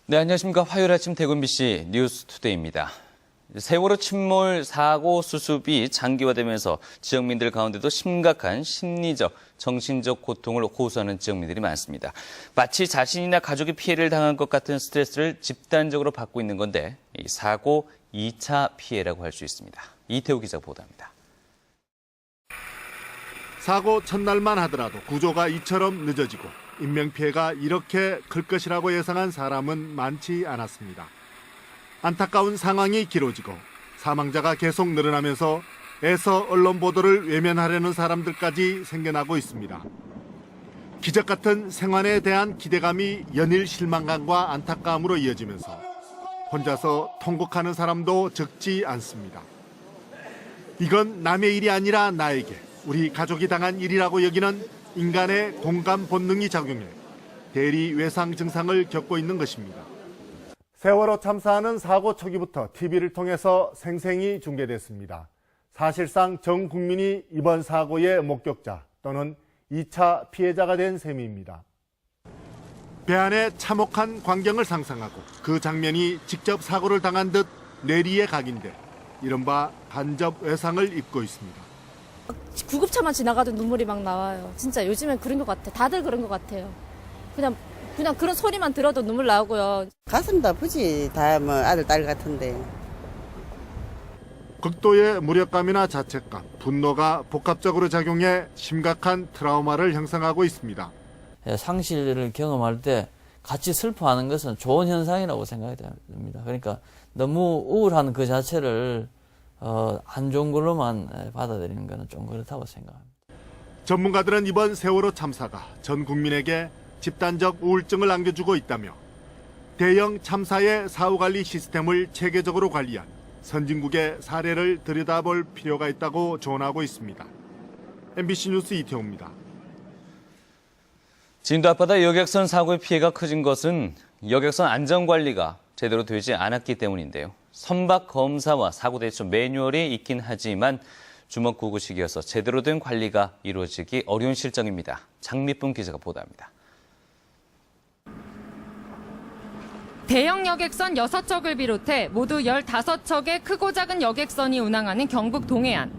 네, 안녕하십니까. 화요일 아침 대구 MBC 뉴스투데이입니다. 세월호 침몰 사고 수습이 장기화되면서 지역민들 가운데도 심각한 심리적, 정신적 고통을 호소하는 지역민들이 많습니다. 마치 자신이나 가족이 피해를 당한 것 같은 스트레스를 집단적으로 받고 있는 건데 이 사고 2차 피해라고 할 수 있습니다. 이태우 기자 보도합니다. 사고 첫날만 하더라도 구조가 이처럼 늦어지고 인명피해가 이렇게 클 것이라고 예상한 사람은 많지 않았습니다. 안타까운 상황이 길어지고 사망자가 계속 늘어나면서 애써 언론 보도를 외면하려는 사람들까지 생겨나고 있습니다. 기적 같은 생환에 대한 기대감이 연일 실망감과 안타까움으로 이어지면서 혼자서 통곡하는 사람도 적지 않습니다. 이건 남의 일이 아니라 나에게, 우리 가족이 당한 일이라고 여기는 인간의 공감 본능이 작용해 대리 외상 증상을 겪고 있는 것입니다. 세월호 참사는 사고 초기부터 TV를 통해서 생생히 중계됐습니다. 사실상 전 국민이 이번 사고의 목격자 또는 2차 피해자가 된 셈입니다. 배 안의 참혹한 광경을 상상하고 그 장면이 직접 사고를 당한 듯 뇌리에 각인돼 이른바 간접 외상을 입고 있습니다. 구급차만 지나가도 눈물이 막 나와요. 진짜 요즘엔 그런 것 같아. 다들 그런 것 같아요. 그냥 그런 소리만 들어도 눈물 나오고요. 가슴도 아프지. 다 뭐 아들, 딸 같은데. 극도의 무력감이나 자책감, 분노가 복합적으로 작용해 심각한 트라우마를 형성하고 있습니다. 상실을 경험할 때 같이 슬퍼하는 것은 좋은 현상이라고 생각이 됩니다. 그러니까 너무 우울한 그 자체를 안 좋은 걸로만 받아들이는 것은 좀 그렇다고 생각합니다. 전문가들은 이번 세월호 참사가 전 국민에게 집단적 우울증을 안겨주고 있다며 대형 참사의 사후관리 시스템을 체계적으로 관리한 선진국의 사례를 들여다볼 필요가 있다고 조언하고 있습니다. MBC 뉴스 이태호입니다. 진도 앞바다 여객선 사고의 피해가 커진 것은 여객선 안전관리가 제대로 되지 않았기 때문인데요. 선박 검사와 사고 대처 매뉴얼이 있긴 하지만 주먹구구식이어서 제대로 된 관리가 이루어지기 어려운 실정입니다. 장미쁨 기자가 보도합니다. 대형 여객선 6척을 비롯해 모두 15척의 크고 작은 여객선이 운항하는 경북 동해안.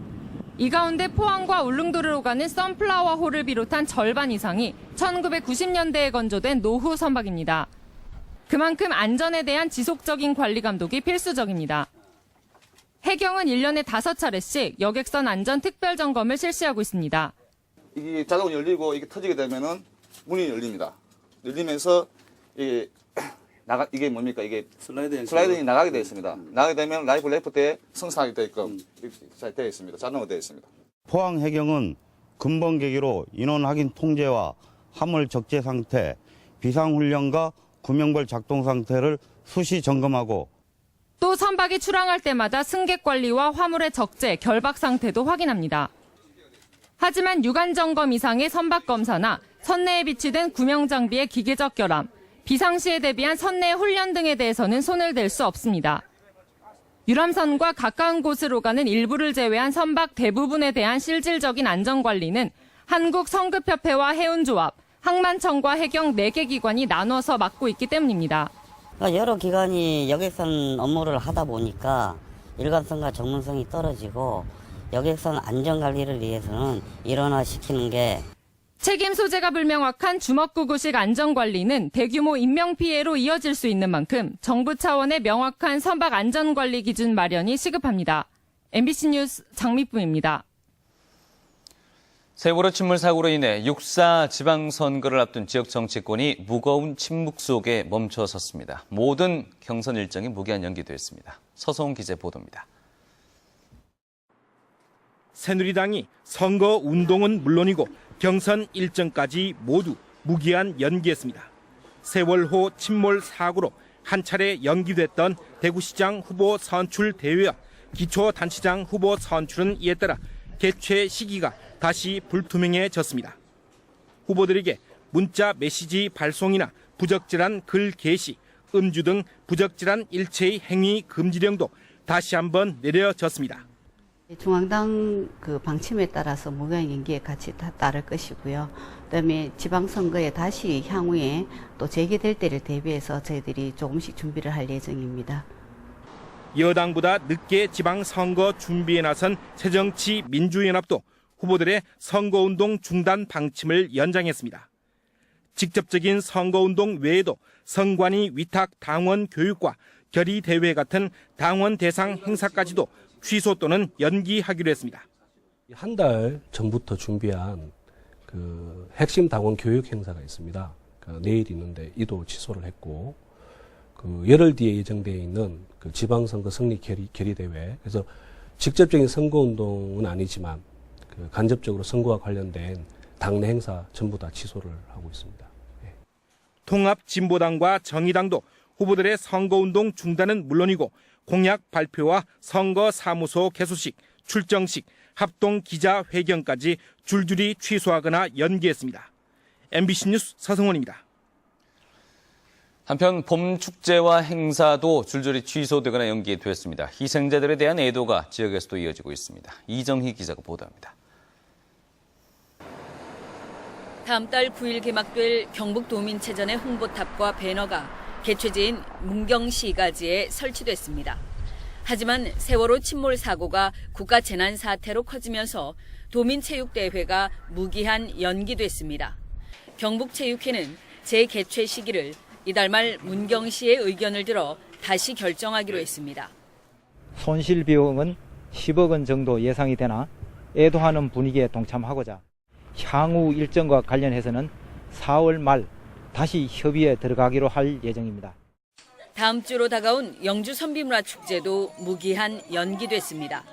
이 가운데 포항과 울릉도로 가는 선플라워호를 비롯한 절반 이상이 1990년대에 건조된 노후 선박입니다. 그만큼 안전에 대한 지속적인 관리 감독이 필수적입니다. 해경은 1년에 5차례씩 여객선 안전 특별 점검을 실시하고 있습니다. 이게 자동으로 열리고 이게 터지게 되면은 문이 열립니다. 열리면서 이게 뭡니까? 이게 슬라이딩이 나가게 되어 있습니다. 나가게 되면 라이프 레프트에 성사하게 되게끔 되어 있습니다. 자동으로 되어 있습니다. 포항 해경은 근본 계기로 인원 확인 통제와 화물 적재 상태, 비상훈련과 구명벌 작동 상태를 수시 점검하고 또 선박이 출항할 때마다 승객 관리와 화물의 적재, 결박 상태도 확인합니다. 하지만 유관 점검 이상의 선박 검사나 선내에 비치된 구명 장비의 기계적 결함, 비상시에 대비한 선내 훈련 등에 대해서는 손을 댈 수 없습니다. 유람선과 가까운 곳으로 가는 일부를 제외한 선박 대부분에 대한 실질적인 안전관리는 한국성급협회와 해운조합, 항만청과 해경 4개 기관이 나눠서 맡고 있기 때문입니다. 여러 기관이 여객선 업무를 하다 보니까 일관성과 전문성이 떨어지고 여객선 안전관리를 위해서는 일원화시키는 게 책임 소재가 불명확한 주먹구구식 안전관리는 대규모 인명피해로 이어질 수 있는 만큼 정부 차원의 명확한 선박 안전관리 기준 마련이 시급합니다. MBC 뉴스 장미쁨입니다. 세월호 침몰 사고로 인해 6.4 지방선거를 앞둔 지역 정치권이 무거운 침묵 속에 멈춰섰습니다. 모든 경선 일정이 무기한 연기됐습니다. 서성훈 기자의 보도입니다. 새누리당이 선거 운동은 물론이고 경선 일정까지 모두 무기한 연기했습니다. 세월호 침몰 사고로 한 차례 연기됐던 대구시장 후보 선출 대회와 기초단체장 후보 선출은 이에 따라 개최 시기가 다시 불투명해졌습니다. 후보들에게 문자 메시지 발송이나 부적절한 글 게시, 음주 등 부적절한 일체의 행위 금지령도 다시 한번 내려졌습니다. 중앙당 그 방침에 따라서 무경연기에 같이 따를 것이고요. 그다음에 지방선거에 다시 향후에 또 재개될 때를 대비해서 저희들이 조금씩 준비를 할 예정입니다. 여당보다 늦게 지방선거 준비에 나선 새정치민주연합도 후보들의 선거운동 중단 방침을 연장했습니다. 직접적인 선거운동 외에도 선관위 위탁 당원 교육과 결의대회 같은 당원 대상 행사까지도 취소 또는 연기하기로 했습니다. 한 달 전부터 준비한 그 핵심 당원 교육 행사가 있습니다. 내일 있는데 이도 취소를 했고, 그 열흘 뒤에 예정되어 있는 그 지방선거 승리 결의대회, 그래서 직접적인 선거운동은 아니지만 그 간접적으로 선거와 관련된 당내 행사 전부 다 취소를 하고 있습니다. 예. 통합진보당과 정의당도 후보들의 선거운동 중단은 물론이고 공약 발표와 선거사무소 개소식, 출정식, 합동 기자회견까지 줄줄이 취소하거나 연기했습니다. MBC 뉴스 서성원입니다. 한편 봄 축제와 행사도 줄줄이 취소되거나 연기됐습니다. 희생자들에 대한 애도가 지역에서도 이어지고 있습니다. 이정희 기자가 보도합니다. 다음 달 9일 개막될 경북도민체전의 홍보탑과 배너가 개최지인 문경시가지에 설치됐습니다. 하지만 세월호 침몰 사고가 국가재난사태로 커지면서 도민체육대회가 무기한 연기됐습니다. 경북체육회는 재개최 시기를 이달 말 문경시의 의견을 들어 다시 결정하기로 했습니다. 손실 비용은 10억 원 정도 예상이 되나 애도하는 분위기에 동참하고자 향후 일정과 관련해서는 4월 말 다시 협의에 들어가기로 할 예정입니다. 다음 주로 다가온 영주 선비문화축제도 무기한 연기됐습니다.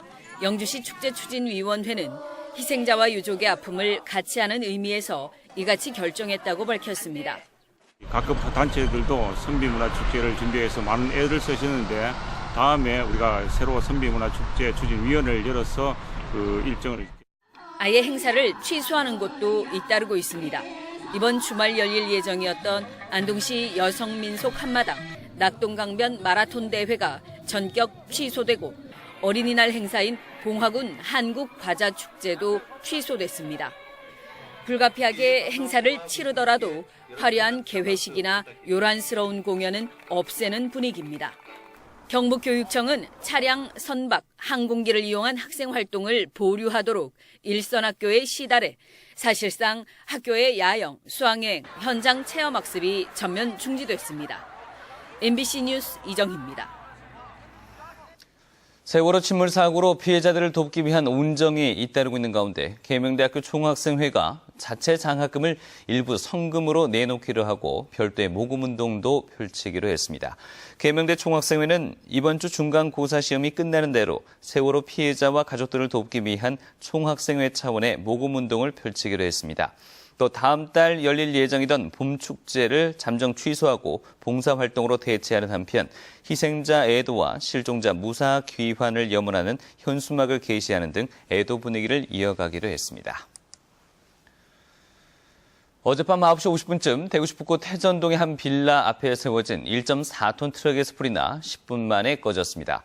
영주시 축제추진위원회는 희생자와 유족의 아픔을 같이 하는 의미에서 이같이 결정했다고 밝혔습니다. 각급 단체들도 선비문화축제를 준비해서 많은 애를 쓰시는데 다음에 우리가 새로 선비문화축제 추진위원회를 열어서 그 일정을 아예 행사를 취소하는 곳도 잇따르고 있습니다. 이번 주말 열릴 예정이었던 안동시 여성민속 한마당 낙동강변 마라톤 대회가 전격 취소되고 어린이날 행사인 봉화군 한국과자축제도 취소됐습니다. 불가피하게 행사를 치르더라도 화려한 개회식이나 요란스러운 공연은 없애는 분위기입니다. 경북교육청은 차량, 선박, 항공기를 이용한 학생 활동을 보류하도록 일선학교에 시달해 사실상 학교의 야영, 수학여행, 현장 체험학습이 전면 중지됐습니다. MBC 뉴스 이정희입니다. 세월호 침몰 사고로 피해자들을 돕기 위한 운정이 잇따르고 있는 가운데 계명대학교 총학생회가 자체 장학금을 일부 성금으로 내놓기로 하고 별도의 모금운동도 펼치기로 했습니다. 계명대 총학생회는 이번 주 중간고사 시험이 끝나는 대로 세월호 피해자와 가족들을 돕기 위한 총학생회 차원의 모금운동을 펼치기로 했습니다. 또 다음 달 열릴 예정이던 봄축제를 잠정 취소하고 봉사활동으로 대체하는 한편 희생자 애도와 실종자 무사 귀환을 염원하는 현수막을 게시하는 등 애도 분위기를 이어가기로 했습니다. 어젯밤 9시 50분쯤 대구시 북구 태전동의 한 빌라 앞에 세워진 1.4톤 트럭에서 불이 나 10분 만에 꺼졌습니다.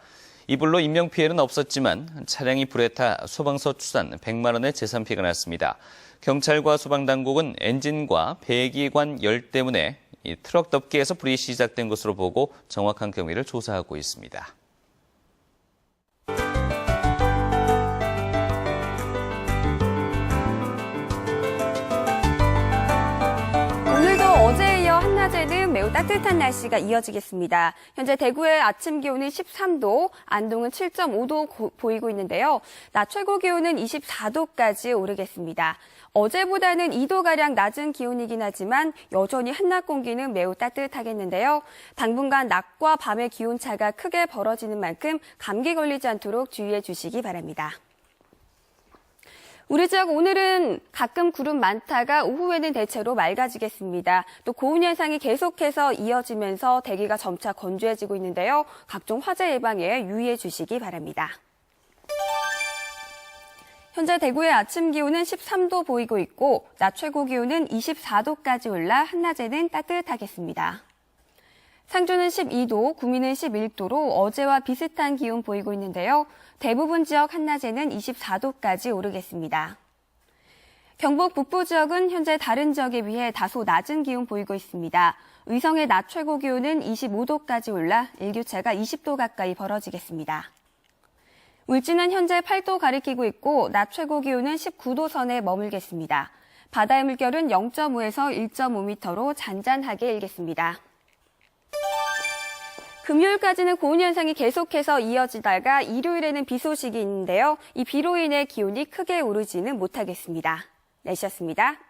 이 불로 인명피해는 없었지만 차량이 불에 타 소방서 추산 100만 원의 재산 피해가 났습니다. 경찰과 소방당국은 엔진과 배기관 열 때문에 이 트럭 덮개에서 불이 시작된 것으로 보고 정확한 경위를 조사하고 있습니다. 오늘도 어제에 이어 한낮에는 매우 따뜻한 날씨가 이어지겠습니다. 현재 대구의 아침 기온은 13도, 안동은 7.5도 보이고 있는데요. 낮 최고 기온은 24도까지 오르겠습니다. 어제보다는 2도가량 낮은 기온이긴 하지만 여전히 한낮 공기는 매우 따뜻하겠는데요. 당분간 낮과 밤의 기온차가 크게 벌어지는 만큼 감기 걸리지 않도록 주의해 주시기 바랍니다. 우리 지역 오늘은 가끔 구름 많다가 오후에는 대체로 맑아지겠습니다. 또 고온 현상이 계속해서 이어지면서 대기가 점차 건조해지고 있는데요. 각종 화재 예방에 유의해 주시기 바랍니다. 현재 대구의 아침 기온은 13도 보이고 있고 낮 최고 기온은 24도까지 올라 한낮에는 따뜻하겠습니다. 상주는 12도, 구미는 11도로 어제와 비슷한 기온 보이고 있는데요. 대부분 지역 한낮에는 24도까지 오르겠습니다. 경북 북부 지역은 현재 다른 지역에 비해 다소 낮은 기온 보이고 있습니다. 의성의 낮 최고 기온은 25도까지 올라 일교차가 20도 가까이 벌어지겠습니다. 울진은 현재 8도 가리키고 있고 낮 최고 기온은 19도 선에 머물겠습니다. 바다의 물결은 0.5에서 1.5m로 잔잔하게 일겠습니다. 금요일까지는 고온 현상이 계속해서 이어지다가 일요일에는 비 소식이 있는데요. 이 비로 인해 기온이 크게 오르지는 못하겠습니다. 날씨였습니다.